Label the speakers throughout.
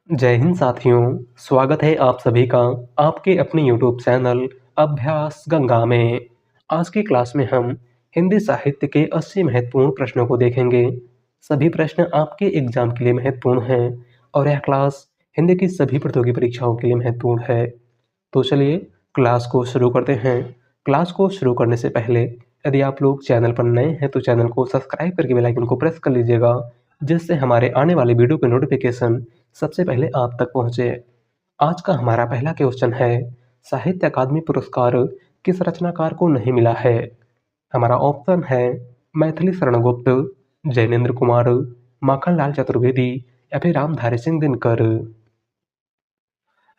Speaker 1: जय हिंद साथियों। स्वागत है आप सभी का आपके अपने YouTube चैनल अभ्यास गंगा में। आज की क्लास में हम हिंदी साहित्य के 80 महत्वपूर्ण प्रश्नों को देखेंगे। सभी प्रश्न आपके एग्जाम के लिए महत्वपूर्ण हैं और यह क्लास हिंदी की सभी प्रतियोगी परीक्षाओं के लिए महत्वपूर्ण है। तो चलिए क्लास को शुरू करते हैं। क्लास को शुरू करने से पहले यदि आप लोग चैनल पर नए हैं तो चैनल को सब्सक्राइब करके बेल आइकन को प्रेस कर लीजिएगा, जिससे हमारे आने वाले वीडियो के नोटिफिकेशन सबसे पहले आप तक पहुंचे। आज का हमारा पहला क्वेश्चन है, साहित्य अकादमी पुरस्कार किस रचनाकार को नहीं मिला है? हमारा ऑप्शन है मैथिली शरण गुप्त, जैनेन्द्र कुमार, माखनलाल चतुर्वेदी या फिर रामधारी सिंह दिनकर।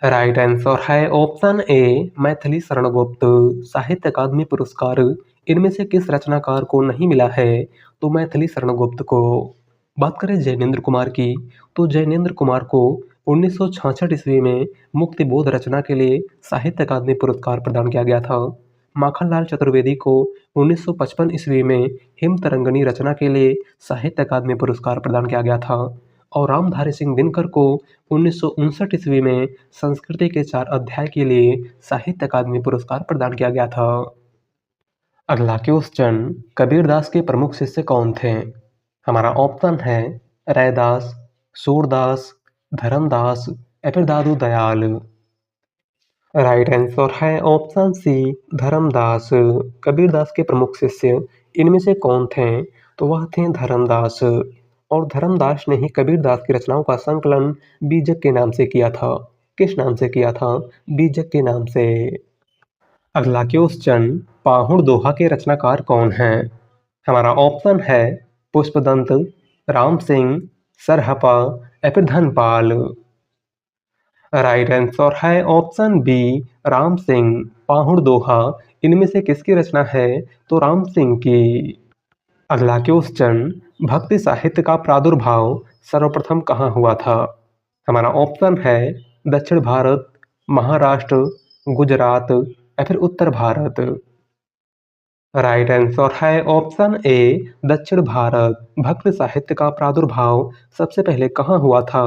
Speaker 1: राइट आंसर है ऑप्शन ए मैथिली शरण गुप्त। साहित्य अकादमी पुरस्कार इनमें से किस रचनाकार को नहीं मिला है? तो मैथिली शरण गुप्त को। बात करें जैनेन्द्र कुमार की, तो जैनेन्द्र कुमार को 1966 ईस्वी में मुक्तिबोध रचना के लिए साहित्य अकादमी पुरस्कार प्रदान किया गया था। माखनलाल चतुर्वेदी को 1955 ईस्वी में हिम तरंगिणी रचना के लिए साहित्य अकादमी पुरस्कार प्रदान किया गया था और रामधारी सिंह दिनकर को 1959 ईस्वी में संस्कृति के 4 अध्याय के लिए साहित्य अकादमी पुरस्कार प्रदान किया गया था। अगला क्वेश्चन, कबीरदास के प्रमुख शिष्य कौन थे? हमारा ऑप्शन है रैदास, सूरदास, धर्मदास या फिर दादू दयाल। राइट आंसर है ऑप्शन सी धर्मदास। कबीरदास के प्रमुख शिष्य इनमें से कौन थे? तो वह थे धर्मदास और धर्मदास ने ही कबीरदास की रचनाओं का संकलन बीजक के नाम से किया था। किस नाम से किया था? बीजक के नाम से। अगला क्वेश्चन, पाहुड़ दोहा के रचनाकार कौन हैं? हमारा ऑप्शन है पुष्पदंत, राम सिंह, सरहपा या फिर धनपाल। राइट आंसर है ऑप्शन बी राम सिंह। पाहुड़ दोहा इनमें से किसकी रचना है? तो राम सिंह की। अगला क्वेश्चन, भक्ति साहित्य का प्रादुर्भाव सर्वप्रथम कहाँ हुआ था? हमारा ऑप्शन है दक्षिण भारत, महाराष्ट्र, गुजरात या फिर उत्तर भारत। राइट आंसर है ऑप्शन ए दक्षिण भारत। भक्ति साहित्य का प्रादुर्भाव सबसे पहले कहाँ हुआ था?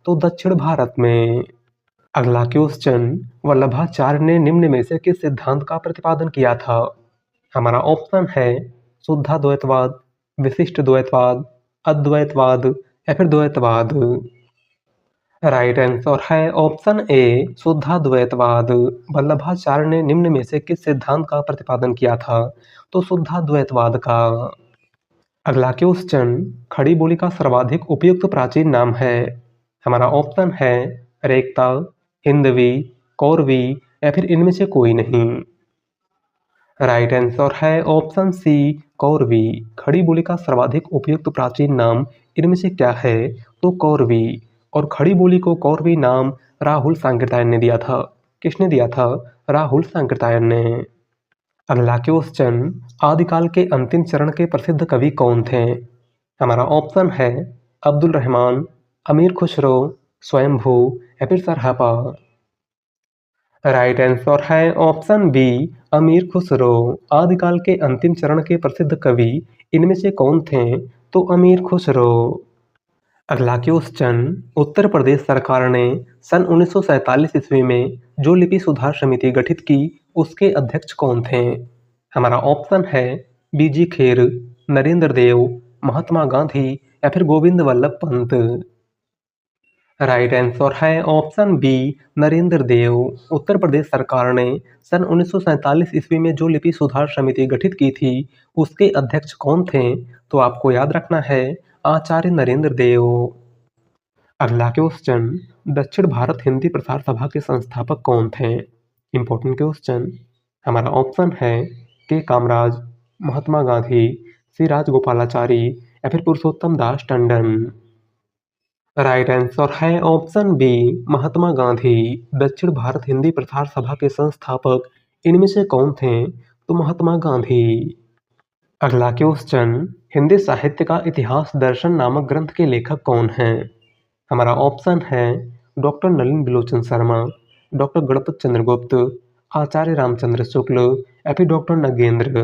Speaker 1: तो दक्षिण भारत में। अगला क्वेश्चन, वल्लभाचार्य ने निम्न में से किस सिद्धांत का प्रतिपादन किया था? हमारा ऑप्शन है शुद्धाद्वैतवाद, विशिष्ट द्वैतवाद, अद्वैतवाद या फिर द्वैतवाद। राइट आंसर है ऑप्शन ए शुद्धाद्वैतवाद। वल्लभाचार्य ने निम्न में से किस सिद्धांत का प्रतिपादन किया था? तो शुद्धाद्वैतवाद का। अगला क्वेश्चन, खड़ी बोली का सर्वाधिक उपयुक्त प्राचीन नाम है? हमारा ऑप्शन है रेखता, हिंदवी, कौरवी या फिर इनमें से कोई नहीं। राइट आंसर है ऑप्शन सी कौरवी। खड़ी बोली का सर्वाधिक उपयुक्त प्राचीन नाम इनमें से क्या है? तो कौरवी। और खड़ी बोली को कौरवी नाम राहुल सांकृत्यायन ने दिया था। किसने दिया था? राहुल सांकृत्यायन ने। अगला क्वेश्चन, आदिकाल के अंतिम चरण के प्रसिद्ध कवि कौन थे? हमारा ऑप्शन है अब्दुल रहमान, अमीर खुसरो, स्वयंभू या फिर सरहपा। राइट आंसर है ऑप्शन बी अमीर खुसरो। आदिकाल के अंतिम चरण के प्रसिद्ध कवि इनमें से कौन थे? तो अमीर खुसरो। अगला क्वेश्चन, उत्तर प्रदेश सरकार ने सन 1947 ईस्वी में जो लिपि सुधार समिति गठित की उसके अध्यक्ष कौन थे? हमारा ऑप्शन है बीजी खेर, नरेंद्र देव, महात्मा गांधी या फिर गोविंद वल्लभ पंत। राइट आंसर है ऑप्शन बी नरेंद्र देव। उत्तर प्रदेश सरकार ने सन 1947 ईस्वी में जो लिपि सुधार समिति गठित की थी उसके अध्यक्ष कौन थे? तो आपको याद रखना है आचार्य नरेंद्र देव। अगला क्वेश्चन, दक्षिण भारत हिंदी प्रसार सभा के संस्थापक कौन थे? Important question. हमारा ऑप्शन है के कामराज, महात्मा गांधी, श्री राजगोपालाचारी या फिर पुरुषोत्तम दास टंडन। राइट आंसर है ऑप्शन बी महात्मा गांधी। दक्षिण भारत हिंदी प्रसार सभा के संस्थापक इनमें से कौन थे? तो महात्मा गांधी। अगला क्वेश्चन, हिंदी साहित्य का इतिहास दर्शन नामक ग्रंथ के लेखक कौन हैं? हमारा ऑप्शन है डॉक्टर नलिन बिलोचन शर्मा, डॉक्टर गणपत चंद्र गुप्त, आचार्य रामचंद्र शुक्ल या फिर डॉक्टर नगेंद्र।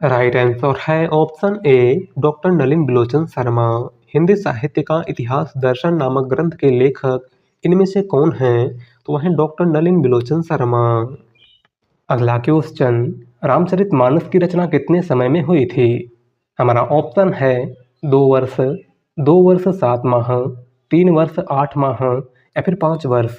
Speaker 1: राइट आंसर है ऑप्शन ए डॉक्टर नलिन बिलोचन शर्मा। हिंदी साहित्य का इतिहास दर्शन नामक ग्रंथ के लेखक इनमें से कौन हैं? तो वह हैं डॉक्टर नलिन बिलोचन शर्मा। अगला क्वेश्चन, रामचरितमानस की रचना कितने समय में हुई थी? हमारा ऑप्शन है 2 वर्ष, 2 वर्ष 7 माह, 3 वर्ष 8 माह या फिर 5 वर्ष।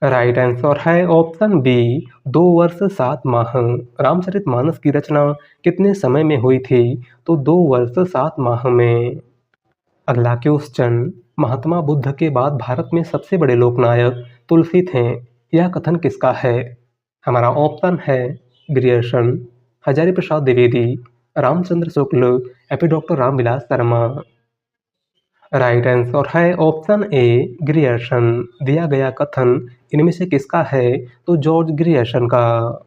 Speaker 1: राइट आंसर है ऑप्शन बी, 2 वर्ष 7 माह। रामचरितमानस की रचना कितने समय में हुई थी? तो 2 वर्ष 7 माह में। अगला क्वेश्चन, महात्मा बुद्ध के बाद भारत में सबसे बड़े लोकनायक तुलसी थे, यह कथन किसका है? हमारा ऑप्शन है ग्रियर्सन, हजारी प्रसाद द्विवेदी, रामचंद्र शुक्ल या फिर doctor Ramvilas Sharma. Right answer है ऑप्शन ए ग्रियर्सन। दिया गया कथन इनमें से किसका है? तो जॉर्ज ग्रियर्सन का।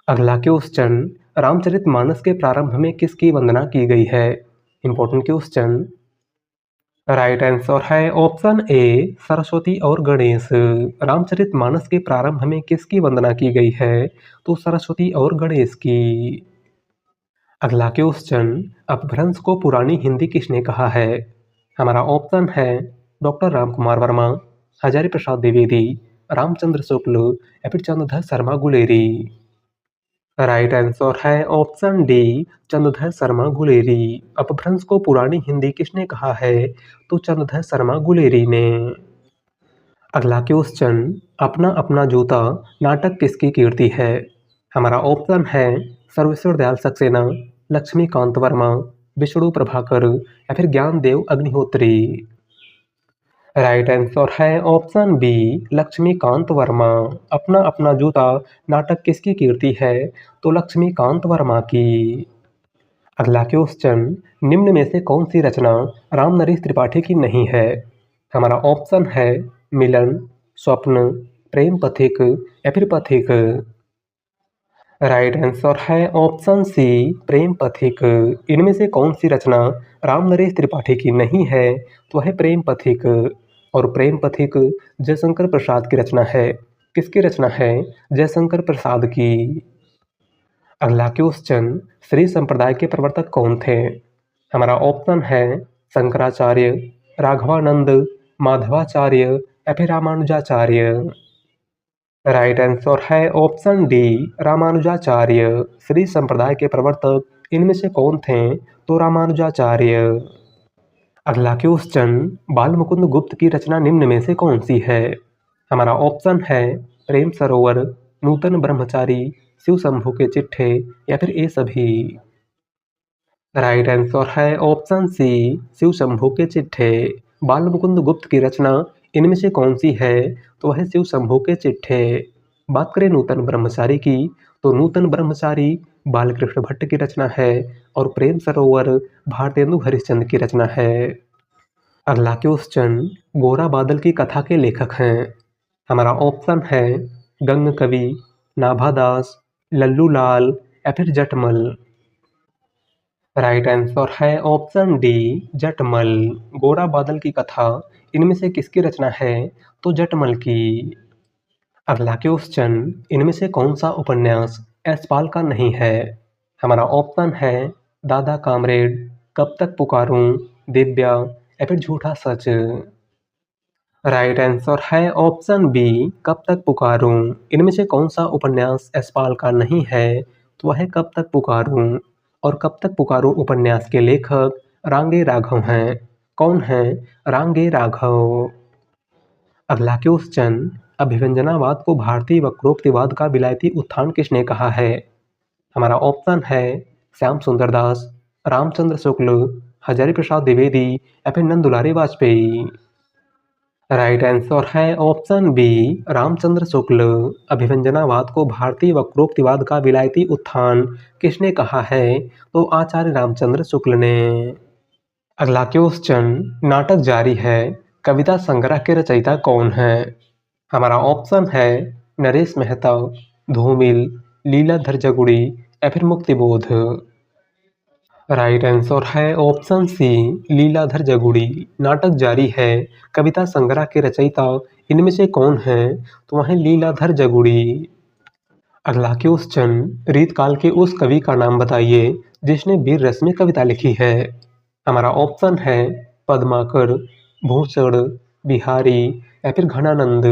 Speaker 1: अगला क्वेश्चन, रामचरितमानस के प्रारंभ में किसकी वंदना की गई है? Important question. राइट आंसर है ऑप्शन ए सरस्वती और गणेश। रामचरितमानस के प्रारंभ में किसकी वंदना की गई है? तो सरस्वती और गणेश की। अगला क्वेश्चन, अपभ्रंश को पुरानी हिंदी किसने कहा है? हमारा ऑप्शन है डॉक्टर रामकुमार वर्मा, हजारी प्रसाद द्विवेदी, रामचंद्र शुक्ल या फिर चंद्रधर शर्मा गुलेरी। राइट आंसर है ऑप्शन डी, चंद्रधर शर्मा गुलेरी। अपभ्रंश को पुरानी हिंदी किसने कहा है? तो चंद्रधर शर्मा गुलेरी ने। अगला क्वेश्चन, अपना अपना जूता नाटक किसकी कीर्ति है? हमारा ऑप्शन है सर्वेश्वर दयाल सक्सेना, लक्ष्मीकांत वर्मा, विष्णु प्रभाकर या फिर ज्ञानदेव अग्निहोत्री। राइट आंसर है ऑप्शन बी, लक्ष्मीकांत वर्मा। अपना अपना जूता नाटक किसकी कीर्ति है? तो लक्ष्मीकांत वर्मा की। अगला क्वेश्चन, निम्न में से कौन सी रचना रामनरेश त्रिपाठी की नहीं है? हमारा ऑप्शन है मिलन, स्वप्न, प्रेम पथिक या फिर पथिक। राइट आंसर है ऑप्शन सी, प्रेम पथिक। इनमें से कौन सी रचना रामनरेश त्रिपाठी की नहीं है? तो है प्रेम पथिक। और प्रेम पथिक जयशंकर प्रसाद की रचना है। किसकी रचना है? जयशंकर प्रसाद की। अगला क्वेश्चन, श्री संप्रदाय के प्रवर्तक कौन थे? हमारा ऑप्शन है शंकराचार्य, राघवानंद, माधवाचार्य या फिर रामानुजाचार्य। राइट आंसर है ऑप्शन डी, रामानुजाचार्य। श्री संप्रदाय के प्रवर्तक इनमें से कौन थे? तो रामानुजाचार्य। अगला क्वेश्चन, बाल मुकुंद गुप्त की रचना निम्न में से कौन सी है? हमारा ऑप्शन है प्रेम सरोवर, नूतन ब्रह्मचारी, शिव शंभू के चिट्ठे या फिर ये सभी। राइट आंसर है ऑप्शन सी, शिव शंभू के चिट्ठे। बाल मुकुंद गुप्त की रचना इनमें से कौन सी है? तो वह शिव शंभू के चिट्ठे। बात करें नूतन ब्रह्मचारी की, तो नूतन ब्रह्मचारी बालकृष्ण भट्ट की रचना है और प्रेम सरोवर भारतेंदु हरिश्चंद्र की रचना है। अगला क्वेश्चन, गोरा बादल की कथा के लेखक हैं। हमारा ऑप्शन है गंग कवि, नाभादास, लल्लू लाल या फिर जटमल। राइट आंसर है ऑप्शन डी, जटमल। गोरा बादल की कथा इनमें से किसकी रचना है? तो जटमल की। अगला क्वेश्चन, इनमें से कौन सा उपन्यास यशपाल का नहीं है? हमारा ऑप्शन है दादा कामरेड, कब तक पुकारूं, दिव्या या फिर झूठा सच। राइट आंसर है ऑप्शन बी, कब तक पुकारूं। इनमें से कौन सा उपन्यास यशपाल का नहीं है? तो वह है कब तक पुकारूं। और कब तक पुकारूं उपन्यास के लेखक रांगे राघव हैं। कौन हैं? रांगे राघव। अगला क्वेश्चन, अभिव्यंजनावाद को भारतीय वक्रोक्तिवाद का विलायती उत्थान किसने कहा है? हमारा ऑप्शन है श्याम सुंदर दास, रामचंद्र शुक्ल, हजारी प्रसाद द्विवेदी या फिर नंदुलारी वाजपेयी। राइट आंसर है ऑप्शन बी, रामचंद्र शुक्ल। अभिव्यंजनावाद को भारतीय वक्रोक्तिवाद का विलायती उत्थान किसने कहा है? तो आचार्य रामचंद्र शुक्ल ने। अगला क्वेश्चन, नाटक जारी है, कविता संग्रह के रचयिता कौन है? हमारा ऑप्शन है नरेश मेहता, धूमिल, लीलाधर जगुड़ी या फिर मुक्तिबोध। राइट आंसर है ऑप्शन सी, लीलाधर जगुड़ी। नाटक जारी है, कविता संग्रह के रचयिता इनमें से कौन है? तो वह है लीलाधर जगुड़ी। अगला क्वेश्चन, रीत काल के उस कवि का नाम बताइए जिसने वीर रस में कविता लिखी है। हमारा ऑप्शन है पद्माकर, भूषण, बिहारी या फिर घनानंद।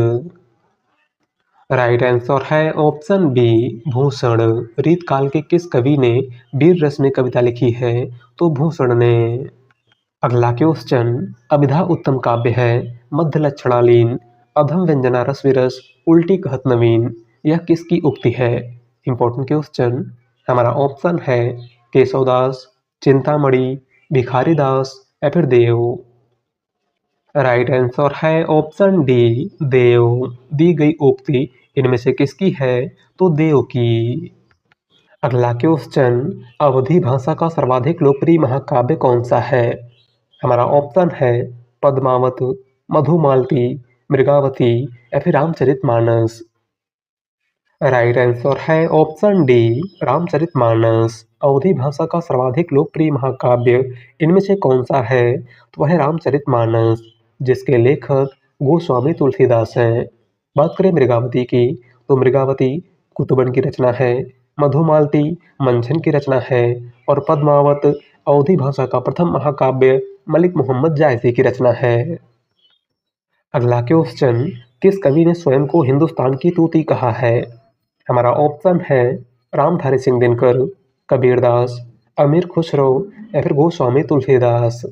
Speaker 1: राइट आंसर है ऑप्शन बी भूषण। रीतकाल के किस कवि ने वीर रस में कविता लिखी है? तो भूषण ने। अगला क्वेश्चन, अभिधा उत्तम काव्य है, मध्य लक्षणालीन, अधम व्यंजना रस विरस, उल्टी कहत नवीन। यह किसकी उक्ति है? Important question. हमारा ऑप्शन है केशवदास, चिंतामणि, भिखारी दास या फिर देव। राइट आंसर है ऑप्शन डी देव। दी गई उक्ति इनमें से किसकी है? तो देव की। अगला क्वेश्चन, अवधी भाषा का सर्वाधिक लोकप्रिय महाकाव्य कौन सा है? हमारा ऑप्शन है पद्मावत, मधुमालती, मृगावती या फिर रामचरितमानस। राइट आंसर है ऑप्शन डी रामचरितमानस। अवधी भाषा का सर्वाधिक लोकप्रिय महाकाव्य इनमें से कौन सा है? तो वह है रामचरितमानस, जिसके लेखक गोस्वामी तुलसीदास हैं। बात करें मृगावती की, तो मृगावती कुतुबन की रचना है, मधुमालती मंझन की रचना है और पद्मावत अवधी भाषा का प्रथम महाकाव्य मलिक मोहम्मद जायसी की रचना है। अगला क्वेश्चन, किस कवि ने स्वयं को हिंदुस्तान की तूती कहा है? हमारा ऑप्शन है रामधारी सिंह दिनकर, कबीरदास, अमीर खुसरो या फिर गोस्वामी तुलसीदास।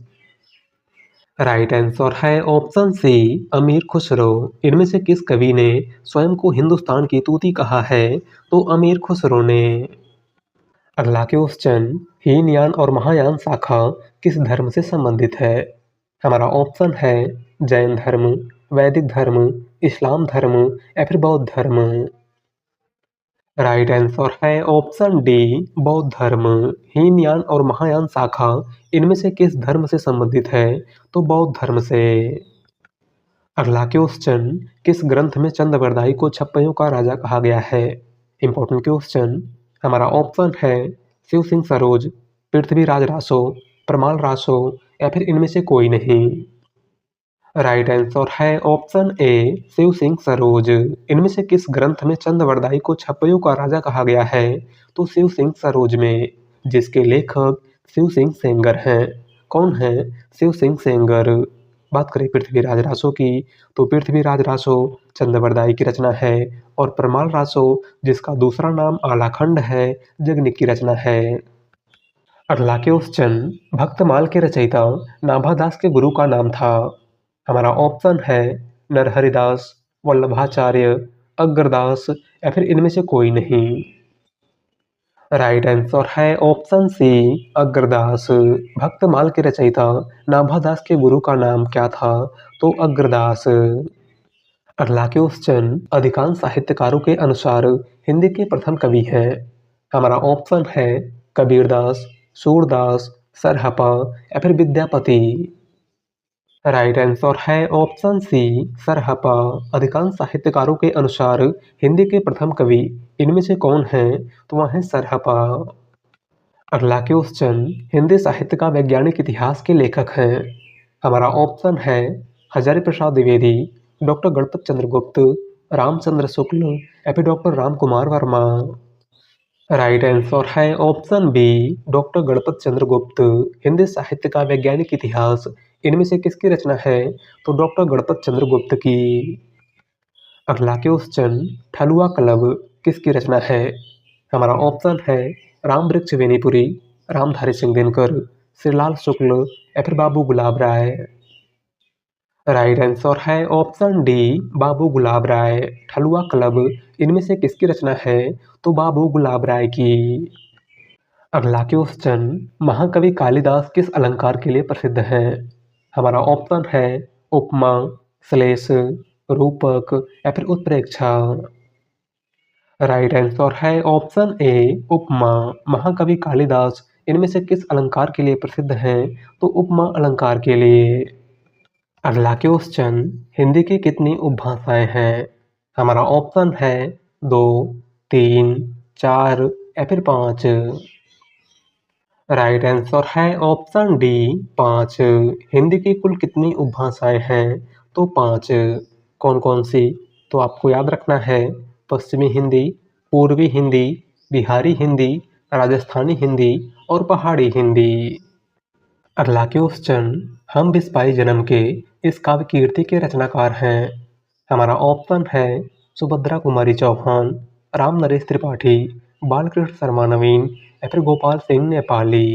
Speaker 1: राइट आंसर है ऑप्शन सी अमीर खुसरो। इनमें से किस कवि ने स्वयं को हिंदुस्तान की तूती कहा है? तो अमीर खुसरो ने। अगला क्वेश्चन, हीनयान और महायान शाखा किस धर्म से संबंधित है? हमारा ऑप्शन है जैन धर्म, वैदिक धर्म, इस्लाम धर्म या फिर बौद्ध धर्म। राइट आंसर है ऑप्शन डी बौद्ध धर्म। हीनयान और महायान शाखा इनमें से किस धर्म से संबंधित है? तो बौद्ध धर्म से। अगला क्वेश्चन, किस ग्रंथ में चंद्रवरदाई को छप्पइयों का राजा कहा गया है? Important question. हमारा ऑप्शन है शिव सिंह सरोज, पृथ्वीराज रासो, परमाल रासो या फिर इनमें से कोई नहीं। राइट आंसर है ऑप्शन ए शिव सिंह सरोज। इनमें से किस ग्रंथ में चंद्रवरदाई को छप्पइयों का राजा कहा गया है? तो शिव सिंह सरोज में, जिसके लेखक शिव सिंह सेंगर हैं। कौन है शिव सिंह सेंगर? बात करें पृथ्वीराज रासो की, तो पृथ्वीराज रासो चंद्रवरदाई की रचना है और परमाल रासो, जिसका दूसरा नाम आलाखंड है, जगनिक की रचना है। अगला क्वेश्चन, भक्तमाल के रचयिता नाभादास के गुरु का नाम था? हमारा ऑप्शन है नरहरिदास, वल्लभाचार्य, अग्रदास या फिर इनमें से कोई नहीं। राइट आंसर है ऑप्शन सी अग्रदास। भक्तमाल के रचयिता नाभादास के गुरु का नाम क्या था? तो अग्रदास। अगला क्वेश्चन, अधिकांश साहित्यकारों के अनुसार हिंदी के प्रथम कवि हैं। हमारा ऑप्शन है कबीरदास, सूरदास, सरहपा या फिर विद्यापति। राइट आंसर है ऑप्शन सी सरहपा। अधिकांश साहित्यकारों के अनुसार हिंदी के प्रथम कवि इनमें से कौन है? तो वह है सरहपा। अगला क्वेश्चन, हिंदी साहित्य का वैज्ञानिक इतिहास के लेखक हैं। हमारा ऑप्शन है हजारी प्रसाद द्विवेदी, डॉक्टर गणपत चंद्र गुप्त, रामचंद्र शुक्ल या फिर doctor Ram Kumar Verma. Right answer है ऑप्शन बी डॉक्टर गणपत चंद्र गुप्त। हिंदी साहित्य का वैज्ञानिक इतिहास इनमें से किसकी रचना है? तो डॉक्टर गणपत चंद्र गुप्त की। अगला क्वेश्चन, ठलुआ क्लब किसकी रचना है? हमारा ऑप्शन है रामवृक्ष वेनीपुरी, रामधारी सिंह दिनकर, श्रीलाल शुक्ल या फिर बाबू गुलाब राय। राइट आंसर है ऑप्शन डी बाबू गुलाब राय। ठलुआ क्लब इनमें से किसकी रचना है? तो बाबू गुलाब राय की। अगला क्वेश्चन, महाकवि कालिदास किस अलंकार के लिए प्रसिद्ध हैं? हमारा ऑप्शन है उपमा, श्लेष, रूपक या फिर उत्प्रेक्षा। राइट आंसर है ऑप्शन ए उपमा। महाकवि कालिदास इनमें से किस अलंकार के लिए प्रसिद्ध हैं? तो उपमा अलंकार के लिए। अगला क्वेश्चन, हिंदी की कितनी उपभाषाएं हैं? हमारा ऑप्शन है 2, 3, 4 या फिर 5। राइट आंसर है ऑप्शन डी 5। हिंदी की कुल कितनी उपभाषाएं हैं? तो 5। कौन कौन सी? तो आपको याद रखना है पश्चिमी हिंदी, पूर्वी हिंदी, बिहारी हिंदी, राजस्थानी हिंदी और पहाड़ी हिंदी। अगला क्वेश्चन, हम बिस्पाई जन्म के इस काव्य कीर्ति के रचनाकार हैं। हमारा ऑप्शन है सुभद्रा कुमारी चौहान, राम नरेश त्रिपाठी, बालकृष्ण शर्मा नवीन या फिर गोपाल सिंह नेपाली।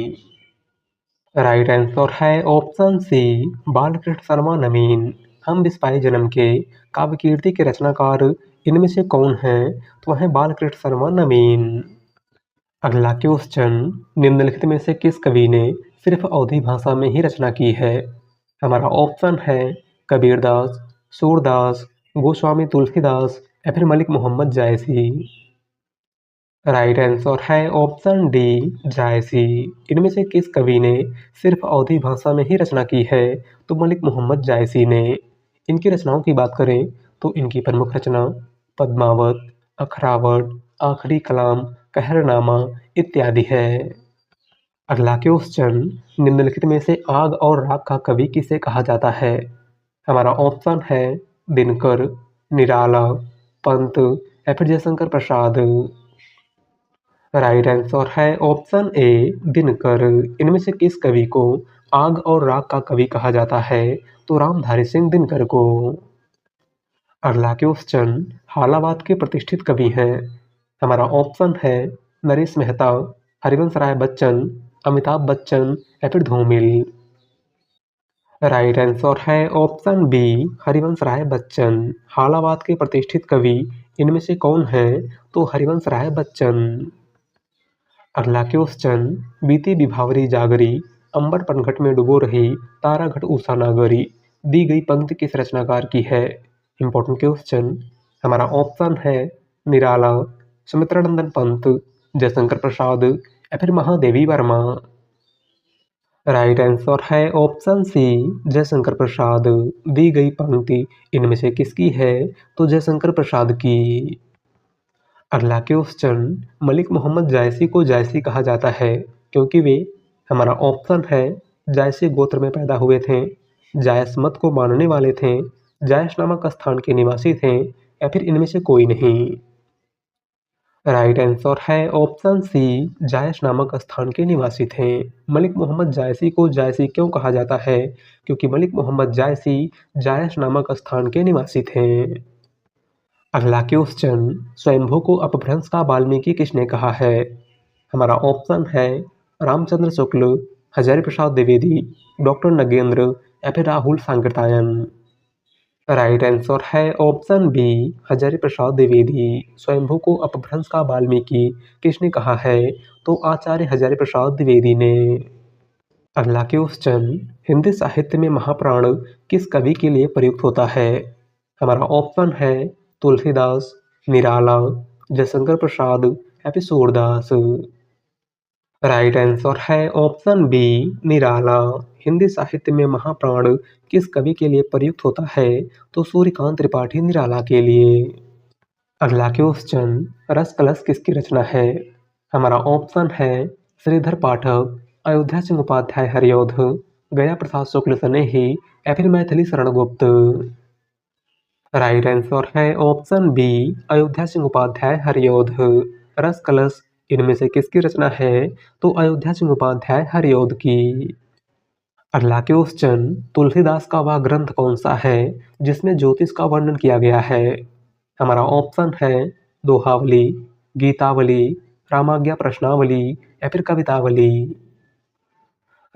Speaker 1: राइट आंसर है ऑप्शन सी, बालकृष्ण शर्मा नवीन। हम बिस्पाई जन्म के काव्य कीर्ति के रचनाकार इनमें से कौन है? तो वह है बालकृष्ण शर्मा नवीन। अगला क्वेश्चन, निम्नलिखित में से किस कवि ने सिर्फ अवधी भाषा में ही रचना की है? हमारा ऑप्शन है कबीरदास, सूरदास, गोस्वामी तुलसीदास या फिर मलिक मोहम्मद जायसी। राइट आंसर है ऑप्शन डी, जायसी। इनमें से किस कवि ने सिर्फ अवधी भाषा में ही रचना की है? तो मलिक मोहम्मद जायसी ने। इनकी रचनाओं की बात करें तो इनकी प्रमुख रचना पद्मावत, अखरावत, आखिरी कलाम, कहरनामा इत्यादि है। अगला क्वेश्चन, निम्नलिखित में से आग और राग का कवि किसे कहा जाता है? हमारा ऑप्शन है दिनकर, निराला, पंत या फिर जयशंकर प्रसाद। राइट आंसर है ऑप्शन ए, दिनकर। इनमें से किस कवि को आग और राग का कवि कहा जाता है? तो रामधारी सिंह दिनकर को। अगला क्वेश्चन, हालावाद के प्रतिष्ठित कवि हैं। हमारा ऑप्शन है नरेश मेहता, हरिवंश राय बच्चन, अमिताभ बच्चन या फिर धूमिल। राइट आंसर है ऑप्शन बी, हरिवंश राय बच्चन। हालावाद के प्रतिष्ठित कवि इनमें से कौन है? तो हरिवंश राय बच्चन। अगला क्वेश्चन, बीती विभावरी जागरी, अंबर पनघट में डुबो रही, तारा घट उषा नागरी, दी गई पंक्ति किस रचनाकार की है? Important question. हमारा ऑप्शन है निराला, सुमित्रानंदन पंत, जयशंकर प्रसाद या फिर महादेवी वर्मा। राइट आंसर है ऑप्शन सी, जयशंकर प्रसाद। दी गई पंक्ति इनमें से किसकी है? तो जयशंकर प्रसाद की। अगला क्वेश्चन, मलिक मोहम्मद जायसी को जायसी कहा जाता है क्योंकि वे, हमारा ऑप्शन है जायसी गोत्र में पैदा हुए थे, जायस मत को मानने वाले थे, जायस नामक स्थान के निवासी थे या फिर इनमें से कोई नहीं। राइट आंसर है ऑप्शन सी, जायस नामक स्थान के निवासी थे। मलिक मोहम्मद जायसी को जायसी क्यों कहा जाता है? क्योंकि मलिक मोहम्मद जायसी जायस नामक स्थान के निवासी थे। अगला क्वेश्चन, स्वयंभू को अपभ्रंश का वाल्मीकि किसने कहा है? हमारा ऑप्शन है रामचंद्र शुक्ल, हजारी प्रसाद द्विवेदी, डॉक्टर नगेंद्र या फिर राहुल सांकृत्यायन। राइट आंसर है ऑप्शन बी, हजारी प्रसाद द्विवेदी। स्वयंभू को अपभ्रंश का वाल्मीकि किसने कहा है? तो आचार्य हजारी प्रसाद द्विवेदी ने। अगला क्वेश्चन, हिंदी साहित्य में महाप्राण किस कवि के लिए प्रयुक्त होता है? हमारा ऑप्शन है तुलसीदास, निराला, जयशंकर प्रसाद या फिर सूरदास। राइट आंसर है ऑप्शन बी, निराला। हिंदी साहित्य में महाप्राण किस कवि के लिए प्रयुक्त होता है? तो सूर्यकांत त्रिपाठी निराला के लिए। अगला क्वेश्चन, रस कलश किसकी रचना है? हमारा ऑप्शन है श्रीधर पाठक, अयोध्या सिंह उपाध्याय हरिऔध, गया प्रसाद शुक्ल सनेही या फिर मैथिली शरण गुप्त। राइट आंसर है ऑप्शन बी, अयोध्या सिंह उपाध्याय हरिऔध। रस कलश इनमें से किसकी रचना है? तो अयोध्या सिंह उपाध्याय हरिऔध की। अगला क्वेश्चन, तुलसीदास का वह ग्रंथ कौन सा है जिसमें ज्योतिष का वर्णन किया गया है? हमारा ऑप्शन है दोहावली, गीतावली, रामाज्ञा प्रश्नावली या फिर कवितावली।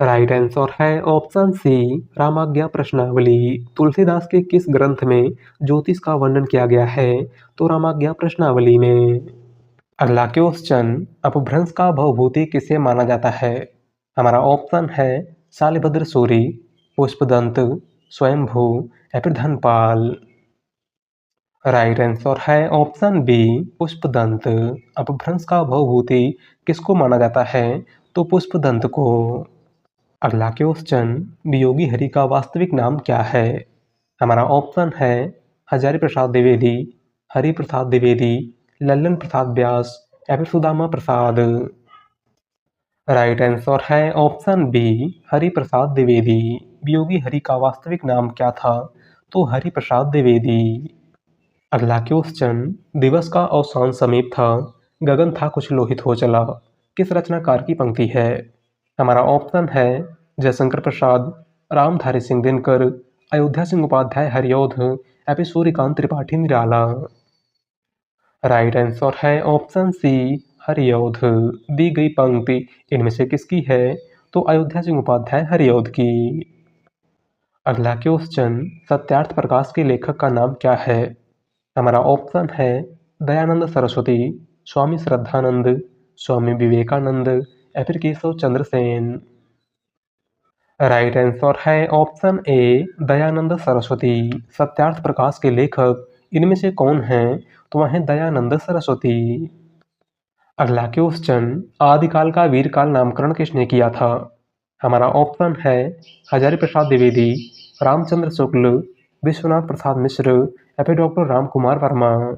Speaker 1: राइट आंसर है ऑप्शन सी, रामाज्ञा प्रश्नावली। तुलसीदास के किस ग्रंथ में ज्योतिष का वर्णन किया गया है? तो रामाज्ञा प्रश्नावली में। अगला क्वेश्चन, अपभ्रंश का भवभूति किसे माना जाता है? हमारा ऑप्शन है शालिभद्र सूरि, पुष्पदंत, स्वयंभू या फिर धनपाल। राइट आंसर है ऑप्शन बी, पुष्पदंत। अपभ्रंश का भवभूति किसको माना जाता है? तो पुष्पदंत को। अगला क्वेश्चन, वियोगी हरि का वास्तविक नाम क्या है? हमारा ऑप्शन है हजारी प्रसाद द्विवेदी, हरि प्रसाद द्विवेदी, लल्लन प्रसाद व्यास या फिर सुदामा प्रसाद। राइट आंसर है ऑप्शन बी, हरि प्रसाद द्विवेदी। वियोगी हरि का वास्तविक नाम क्या था? तो हरि प्रसाद द्विवेदी। अगला क्वेश्चन, दिवस का अवसान समीप था, गगन था कुछ लोहित हो चला, किस रचनाकार की पंक्ति है? हमारा ऑप्शन है जयशंकर प्रसाद, रामधारी सिंह दिनकर, अयोध्या सिंह उपाध्याय हरिऔध या फिर सूर्यकांत त्रिपाठी निराला। राइट आंसर है ऑप्शन सी हरिऔध। दी गई पंक्ति इनमें से किसकी है? तो अयोध्या सिंह उपाध्याय हरिऔध की। अगला क्वेश्चन, सत्यार्थ प्रकाश के लेखक का नाम क्या है? हमारा ऑप्शन है दयानंद सरस्वती, स्वामी श्रद्धानंद, स्वामी विवेकानंद या फिर केशव चंद्र सेन। राइट आंसर है ऑप्शन ए दयानंद सरस्वती। सत्यार्थ प्रकाश के लेखक इनमें से कौन हैं? तो वह हैं दयानंद सरस्वती। अगला क्वेश्चन, आदिकाल का वीरकाल नामकरण किसने किया था? हमारा ऑप्शन है हजारी प्रसाद द्विवेदी, रामचंद्र शुक्ल, विश्वनाथ प्रसाद मिश्र या फिर doctor Ram Kumar Verma.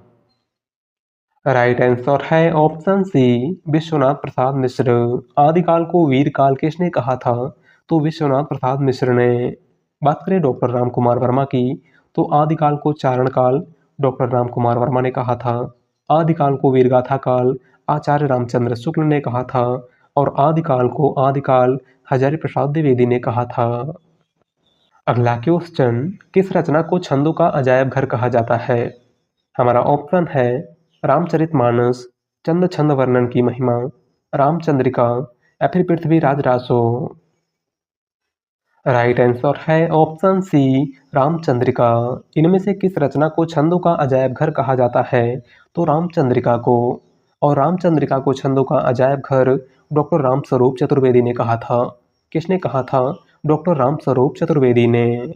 Speaker 1: Right answer है ऑप्शन सी विश्वनाथ प्रसाद मिश्र। आदिकाल को वीरकाल किसने कहा था? तो विश्वनाथ प्रसाद मिश्र ने। बात करें डॉक्टर राम कुमार वर्मा की, तो आदिकाल को चारण काल डॉक्टर राम कुमार वर्मा ने कहा था। आदिकाल को वीरगाथा काल आचार्य रामचंद्र शुक्ल ने कहा था और आदिकाल को आदिकाल हजारी प्रसाद द्विवेदी ने कहा था। अगला क्वेश्चन, किस रचना को छंदों का अजायब घर कहा जाता है? हमारा ऑप्शन है रामचरितमानस, चंद छंद वर्णन की महिमा, रामचंद्रिका या फिर पृथ्वीराज रासो। राइट आंसर है ऑप्शन सी रामचंद्रिका। इनमें से किस रचना को छंदों का अजायब घर कहा जाता है? तो रामचंद्रिका को। और रामचंद्रिका को छंदों का अजायब घर डॉक्टर रामस्वरूप चतुर्वेदी ने कहा था। किसने कहा था? डॉक्टर रामस्वरूप चतुर्वेदी ने।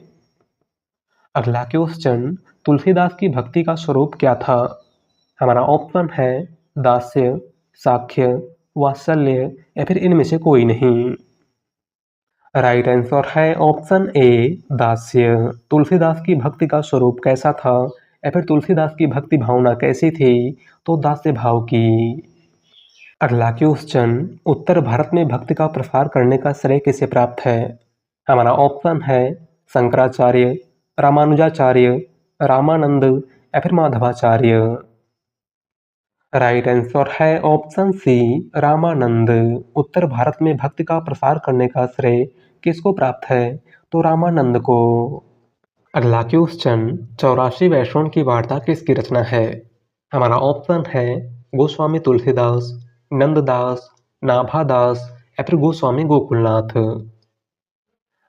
Speaker 1: अगला क्वेश्चन, तुलसीदास की भक्ति का स्वरूप क्या था? हमारा ऑप्शन है दास्य, साख्य, वात्सल्य या फिर इनमें से कोई नहीं। राइट आंसर है ऑप्शन ए दास्य। तुलसीदास की भक्ति का स्वरूप कैसा था या फिर तुलसीदास की भक्ति भावना कैसी थी? तो दास्य भाव की। अगला क्वेश्चन, उत्तर भारत में भक्ति का प्रसार करने का श्रेय किसे प्राप्त है? हमारा ऑप्शन है शंकराचार्य, रामानुजाचार्य, रामानंद या फिर माधवाचार्य। राइट आंसर है ऑप्शन सी रामानंद। उत्तर भारत में भक्ति का प्रसार करने का श्रेय किसको प्राप्त है? तो रामानंद को। अगला क्वेश्चन, 84 वैष्णव की वार्ता किसकी रचना है? हमारा ऑप्शन है गोस्वामी तुलसीदास, नंददास, नाभादास या फिर गोस्वामी गोकुलनाथ।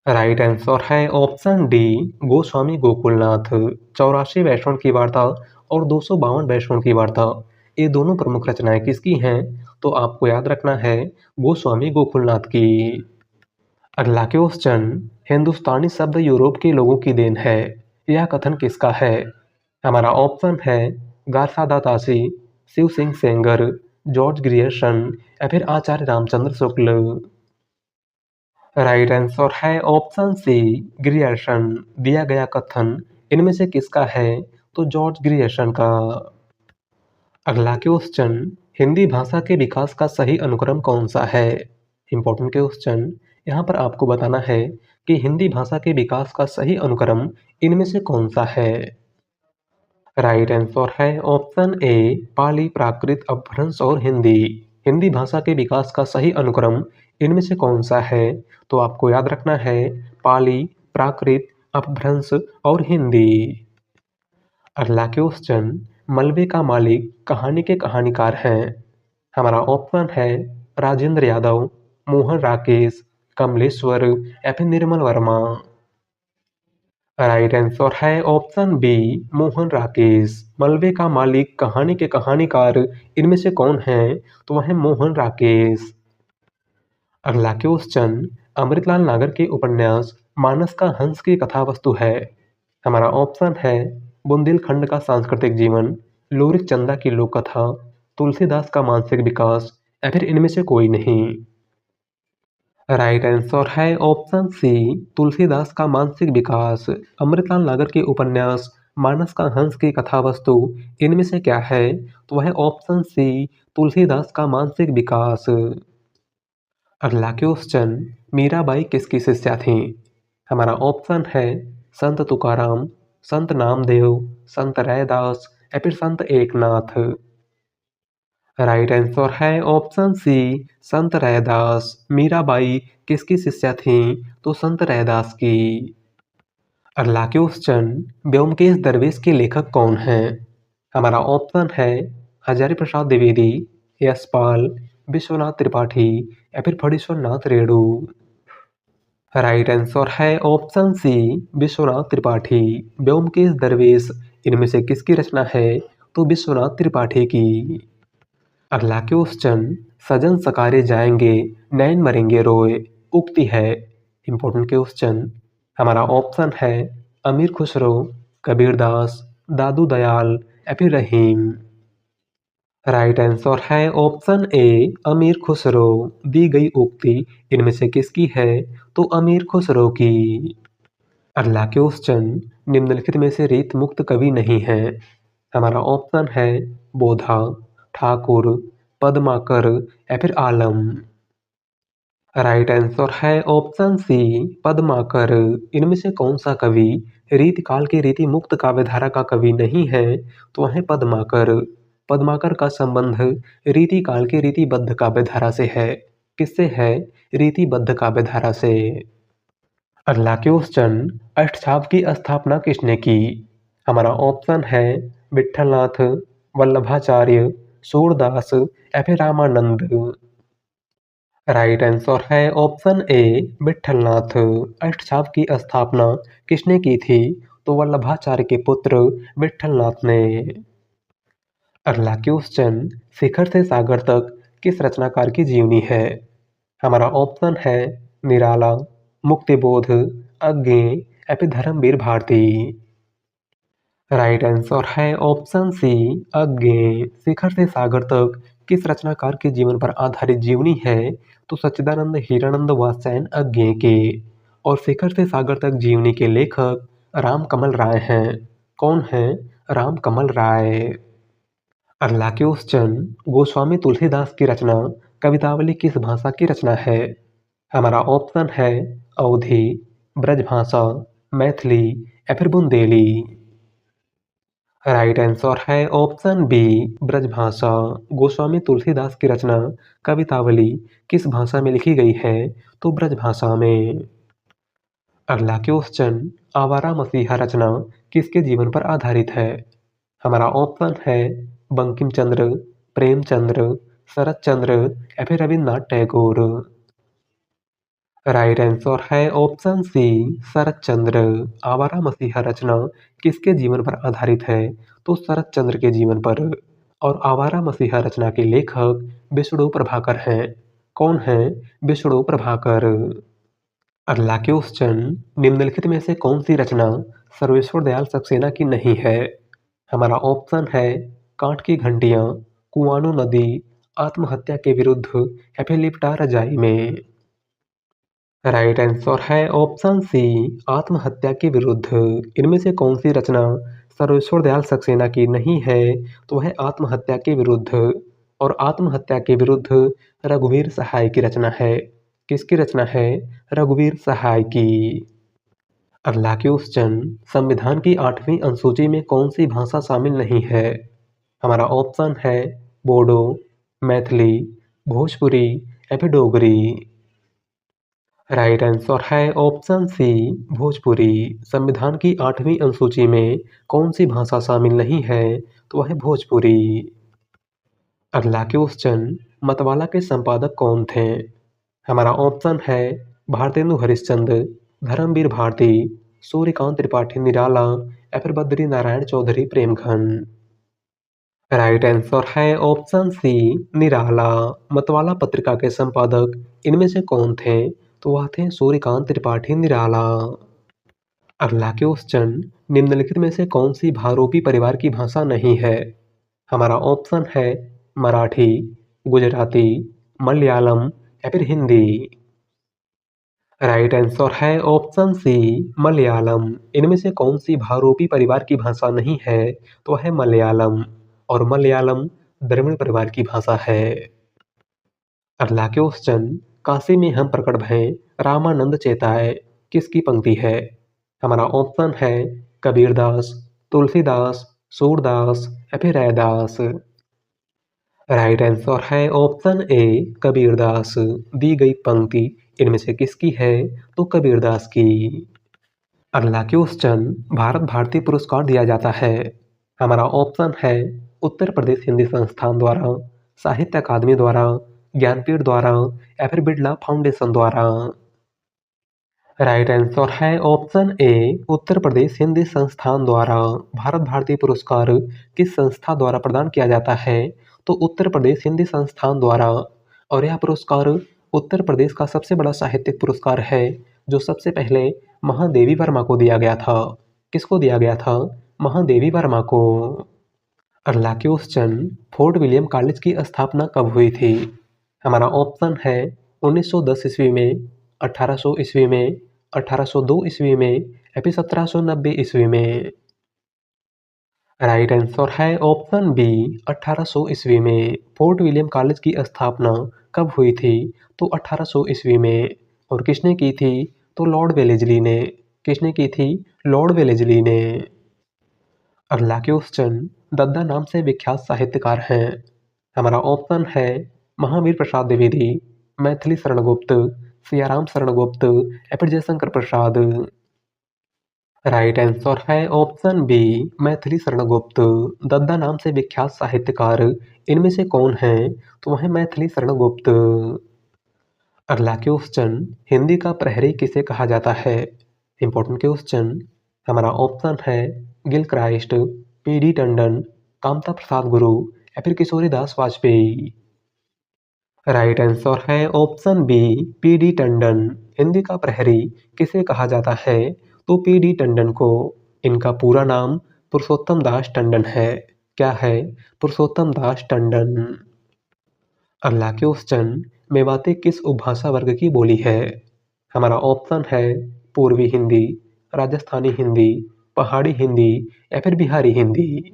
Speaker 1: राइट आंसर है ऑप्शन डी गोस्वामी गोकुलनाथ। 84 वैष्णव की वार्ता और 252 वैष्णव की वार्ता, ये दोनों प्रमुख रचनाएं किसकी हैं? तो आपको याद रखना है गोस्वामी गोकुलनाथ की। अगला क्वेश्चन, हिंदुस्तानी शब्द यूरोप के लोगों की देन है, यह कथन किसका है? हमारा ऑप्शन है Garcin de Tassy, Shiv Singh Sengar, George Grierson या फिर आचार्य रामचंद्र शुक्ल। राइट आंसर है ऑप्शन सी ग्रियर्सन। दिया गया कथन इनमें से किसका है? तो जॉर्ज ग्रियर्सन का। अगला क्वेश्चन, हिंदी भाषा के विकास का सही अनुक्रम कौन सा है? इंपॉर्टेंट क्वेश्चन, यहाँ पर आपको बताना है कि हिंदी भाषा के विकास का सही अनुक्रम इनमें से कौन सा है? राइट आंसर है ऑप्शन ए पाली, प्राकृत, अपभ्रंश और हिंदी। हिंदी भाषा के विकास का सही अनुक्रम इनमें से कौन सा है? तो आपको याद रखना है पाली, प्राकृत, अपभ्रंश और हिंदी। अगला क्वेश्चन, मलबे का मालिक कहानी के कहानीकार हैं। हमारा ऑप्शन है राजेंद्र यादव, मोहन राकेश, कमलेश्वर या फिर निर्मल वर्मा। राइट आंसर है ऑप्शन बी मोहन राकेश। मलबे का मालिक कहानी के कहानीकार इनमें से कौन है? तो वह है मोहन राकेश। अगला क्वेश्चन, अमृतलाल नागर के उपन्यास मानस का हंस की कथा वस्तु है। हमारा ऑप्शन है बुंदेलखंड का सांस्कृतिक जीवन, लोरिक चंदा की लोक कथा, तुलसीदास का मानसिक विकास या फिर इनमें से कोई नहीं। राइट आंसर है ऑप्शन सी तुलसीदास का मानसिक विकास। अमृतलाल नागर के उपन्यास मानस का हंस की कथा वस्तु इनमें से क्या है? तो वह ऑप्शन सी तुलसीदास का मानसिक विकास। अगला क्वेश्चन, मीराबाई किसकी शिष्या थी? हमारा ऑप्शन है संत तुकाराम, संत नामदेव, संत रैदास या फिर संत एकनाथ। राइट आंसर है ऑप्शन सी संत रैदास। मीराबाई किसकी शिष्या थीं? तो संत रैदास की। अगला क्वेश्चन, ब्योमकेश दरवेश के लेखक कौन हैं? हमारा ऑप्शन है हजारी प्रसाद द्विवेदी, यशपाल, विश्वनाथ त्रिपाठी या फिर फणीश्वर नाथ रेणु। राइट आंसर है ऑप्शन सी विश्वनाथ त्रिपाठी। ब्योमकेश दरवेश इनमें से किसकी रचना है? तो विश्वनाथ त्रिपाठी की। अगला क्वेश्चन, सजन सकारे जाएंगे नैन मरेंगे रोए उक्ति है। Important question. हमारा ऑप्शन है अमीर खुसरो, कबीरदास, दादू दयाल या फिर रहीम। राइट आंसर है ऑप्शन ए अमीर खुसरो। दी गई उक्ति इनमें से किसकी है? तो अमीर खुसरो की। अगला क्वेश्चन, निम्नलिखित में से रीत मुक्त कवि नहीं है। हमारा ऑप्शन है बोधा, ठाकुर, पद्माकर या फिर आलम। राइट आंसर है ऑप्शन सी पद्माकर। इनमें से कौन सा कवि रीतिकाल की रीति मुक्त काव्यधारा का कवि नहीं है? तो वह है पद्माकर। पद्माकर का संबंध रीतिकाल की रीतिबद्ध काव्यधारा से है। किससे है? रीतिबद्ध काव्यधारा से। अगला क्वेश्चन, अष्टछाप की स्थापना किसने की? हमारा ऑप्शन है विठलनाथ, वल्लभाचार्य, सूरदास या फिर रामानंद। राइट आंसर है ऑप्शन ए विठलनाथ। अष्टछाप की स्थापना किसने की थी? तो वल्लभाचार्य के पुत्र विठलनाथ ने। अगला क्वेश्चन, शिखर से सागर तक किस रचनाकार की जीवनी है? हमारा ऑप्शन है निराला, मुक्तिबोध, अज्ञेय या फिर धर्मवीर भारती। राइट आंसर है ऑप्शन सी अज्ञेय। शिखर से सागर तक किस रचनाकार के जीवन पर आधारित जीवनी है? तो सच्चिदानंद हीरानंद वात्स्यायन अज्ञेय के। और शिखर से सागर तक जीवनी के लेखक रामकमल राय हैं। कौन है? रामकमल राय। अगला क्वेश्चन, गोस्वामी तुलसीदास की रचना कवितावली किस भाषा की रचना है? हमारा ऑप्शन है अवधी, ब्रजभाषा, मैथिली या फिर बुंदेली। राइट आंसर है ऑप्शन बी ब्रजभाषा। गोस्वामी तुलसीदास की रचना कवितावली किस भाषा में लिखी गई है? तो ब्रजभाषा में। अगला क्वेश्चन, आवारा मसीहा रचना किसके जीवन पर आधारित है? हमारा ऑप्शन है बंकिम चंद्र, प्रेमचंद्र, शरत चंद्र या फिर रविन्द्रनाथ टैगोर। राइट आंसर है ऑप्शन सी शरत चंद्र। आवारा मसीहा रचना किसके जीवन पर आधारित है? तो शरत चंद्र के जीवन पर। और आवारा मसीहा रचना के लेखक विष्णु प्रभाकर हैं। कौन है? विष्णु प्रभाकर। अगला क्वेश्चन, निम्नलिखित में से कौन सी रचना सर्वेश्वर दयाल सक्सेना की नहीं है? हमारा ऑप्शन है कांट की घंटियां, कुआनो नदी, आत्महत्या के विरुद्ध या फिर लिपटा रजाई में। राइट आंसर है ऑप्शन सी आत्महत्या के विरुद्ध। इनमें से कौन सी रचना सर्वेश्वर दयाल सक्सेना की नहीं है? तो वह आत्महत्या के विरुद्ध। और आत्महत्या के विरुद्ध रघुवीर सहाय की रचना है। किसकी रचना है? रघुवीर सहाय की। अगला क्वेश्चन, संविधान की 8वीं अनुसूची में कौन सी भाषा शामिल नहीं है? हमारा ऑप्शन है बोडो, मैथिली, भोजपुरी या फिर डोगरी। राइट आंसर है ऑप्शन सी भोजपुरी। संविधान की 8वीं अनुसूची में कौन सी भाषा शामिल नहीं है? तो वह है भोजपुरी। अगला क्वेश्चन, मतवाला के संपादक कौन थे? हमारा ऑप्शन है भारतेंदु हरिश्चंद्र, धर्मवीर भारती, सूर्यकांत त्रिपाठी निराला या फिर बद्री नारायण चौधरी प्रेमघन। राइट आंसर है ऑप्शन सी निराला। मतवाला पत्रिका के संपादक इनमें से कौन थे? तो वह थे सूर्यकांत त्रिपाठी निराला। अगला क्वेश्चन, निम्नलिखित में से कौन सी भारोपी परिवार की भाषा नहीं है? हमारा ऑप्शन है मराठी, गुजराती, मलयालम या फिर हिंदी। राइट आंसर है ऑप्शन सी मलयालम। इनमें से कौन सी भारोपी परिवार की भाषा नहीं है? तो है मलयालम। और मलयालम द्रविड़ परिवार की भाषा है। अगला क्वेश्चन, काशी में हम प्रकट भय रामानंद चेताए किसकी पंक्ति है? हमारा ऑप्शन है कबीरदास, तुलसीदास, सूरदास या फिर रैदास। राइट आंसर है ऑप्शन ए कबीरदास। दी गई पंक्ति इनमें से किसकी है? तो कबीरदास की। अगला क्वेश्चन, भारत भारती पुरस्कार दिया जाता है। हमारा ऑप्शन है उत्तर प्रदेश हिंदी संस्थान द्वारा, साहित्य अकादमी द्वारा, ज्ञानपीठ द्वारा या फिर बिरला फाउंडेशन द्वारा। राइट आंसर है ऑप्शन ए उत्तर प्रदेश हिंदी संस्थान द्वारा। भारत भारती पुरस्कार किस संस्था द्वारा प्रदान किया जाता है? तो उत्तर प्रदेश हिंदी संस्थान द्वारा। और यह पुरस्कार उत्तर प्रदेश का सबसे बड़ा साहित्यिक पुरस्कार है, जो सबसे पहले महादेवी वर्मा को दिया गया था। किसको दिया गया था? महादेवी वर्मा को। अगला क्वेश्चन, फोर्ट विलियम कॉलेज की स्थापना कब हुई थी? हमारा ऑप्शन है 1910 ईस्वी में, 1800 ईस्वी में, 1802 ईस्वी में या फिर 1790 ईस्वी में। राइट आंसर है ऑप्शन बी 1800 ईस्वी में। फोर्ट विलियम कॉलेज की स्थापना कब हुई थी? तो 1800 ईस्वी में। और किसने की थी? तो लॉर्ड वेलेजली ने। किसने की थी? लॉर्ड वेलेजली ने। अगला क्वेश्चन, दद्दा नाम से विख्यात साहित्यकार हैं। हमारा ऑप्शन है महावीर प्रसाद द्विवेदी, मैथिली शरण गुप्त, सियाराम शरण गुप्त या फिर जयशंकर प्रसाद। राइट आंसर है ऑप्शन बी मैथिली शरण गुप्त। दद्दा नाम से विख्यात साहित्यकार इनमें से कौन है? तो वह है मैथिली शरण गुप्त। अगला क्वेश्चन, हिंदी का प्रहरी किसे कहा जाता है? Important question. हमारा ऑप्शन है गिल क्राइस्ट, पी.डी. टंडन, कामता प्रसाद गुरु या फिर किशोरीदास वाजपेयी। राइट आंसर है ऑप्शन बी पी.डी. टंडन। हिंदी का प्रहरी किसे कहा जाता है? तो पी.डी. टंडन को। इनका पूरा नाम पुरुषोत्तम दास टंडन है। क्या है? पुरुषोत्तम दास टंडन। अगला क्वेश्चन, मेवाती किस उपभाषा वर्ग की बोली है? हमारा ऑप्शन है पूर्वी हिंदी, राजस्थानी हिंदी, पहाड़ी हिंदी या फिर बिहारी हिंदी।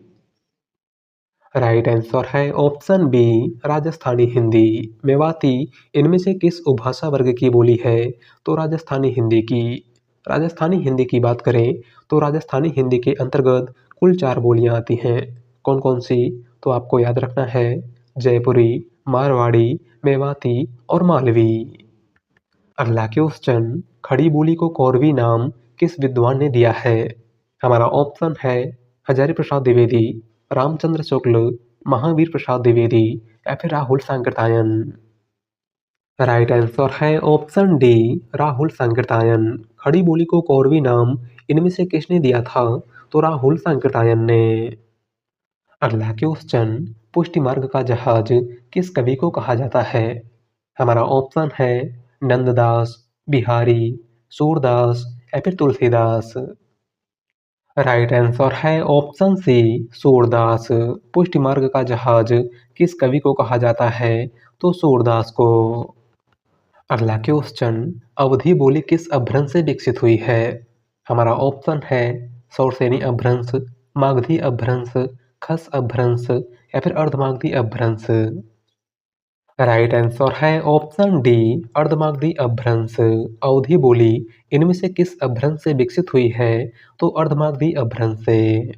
Speaker 1: राइट आंसर है ऑप्शन बी राजस्थानी हिंदी। मेवाती इनमें से किस उपभाषा वर्ग की बोली है? तो राजस्थानी हिंदी की। राजस्थानी हिंदी की बात करें तो राजस्थानी हिंदी के अंतर्गत कुल 4 बोलियां आती हैं। कौन कौन सी? तो आपको याद रखना है जयपुरी, मारवाड़ी, मेवाती और मालवी। अगला क्वेश्चन, खड़ी बोली को कौरवी नाम किस विद्वान ने दिया है? हमारा ऑप्शन है हजारी प्रसाद द्विवेदी, रामचंद्र शुक्ल, महावीर प्रसाद द्विवेदी या फिर राहुल सांकृत्यायन। राइट आंसर है ऑप्शन डी राहुल सांकृत्यायन। खड़ी बोली को कौरवी नाम इनमें से किसने दिया था? तो राहुल सांकृत्यायन ने। अगला क्वेश्चन, पुष्टि मार्ग का जहाज किस कवि को कहा जाता है? हमारा ऑप्शन है नंददास, बिहारी, सूरदास या फिर तुलसीदास। राइट आंसर है ऑप्शन सी सूरदास। पुष्टि मार्ग का जहाज किस कवि को कहा जाता है? तो सूरदास को। अगला क्वेश्चन, अवधी बोली किस अपभ्रंश से विकसित हुई है? हमारा ऑप्शन है सौरसेनी अपभ्रंश, मागधी अपभ्रंश, खस अपभ्रंश या फिर अर्धमागधी अपभ्रंश। राइट आंसर है ऑप्शन डी अर्धमागधी अपभ्रंश। अवधी बोली इनमें से किस अपभ्रंश से विकसित हुई है? तो अर्धमागधी अपभ्रंश से।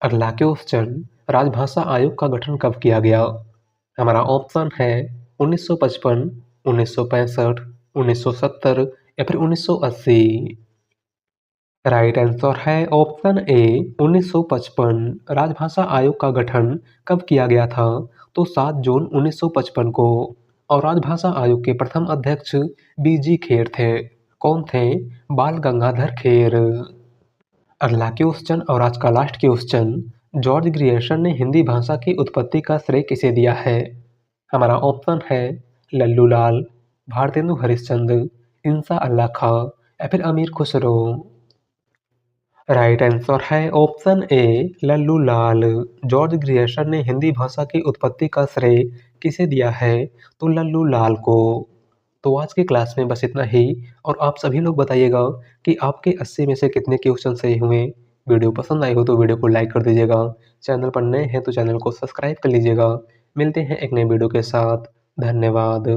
Speaker 1: अगला क्वेश्चन, राजभाषा आयोग का गठन कब किया गया? हमारा ऑप्शन है 1955, 1965, 1970 या फिर 1980। राइट आंसर है ऑप्शन ए 1955। राजभाषा आयोग का गठन कब किया गया था? तो 7 जून 1955 को। और राजभाषा आयोग के प्रथम अध्यक्ष बी.जी. खेर थे। कौन थे? बाल गंगाधर खेर। अगला क्वेश्चन और आज का लास्ट क्वेश्चन, जॉर्ज ग्रियर्सन ने हिंदी भाषा की उत्पत्ति का श्रेय किसे दिया है? हमारा ऑप्शन है लल्लू लाल, भारतेंदु हरिश्चंद्र, इंसा अल्लाह खां या फिर अमीर खुसरो। राइट आंसर है option A Lallu Lal. George Grierson ने हिंदी भाषा की उत्पत्ति का श्रेय किसे दिया है? तो लल्लू लाल को। तो आज की क्लास में बस इतना ही। और आप सभी लोग बताइएगा कि आपके 80 में से कितने क्वेश्चन सही हुए। वीडियो पसंद आई हो तो वीडियो को लाइक कर दीजिएगा। चैनल पर नए हैं तो चैनल को सब्सक्राइब कर लीजिएगा। मिलते हैं एक नए वीडियो के साथ। धन्यवाद।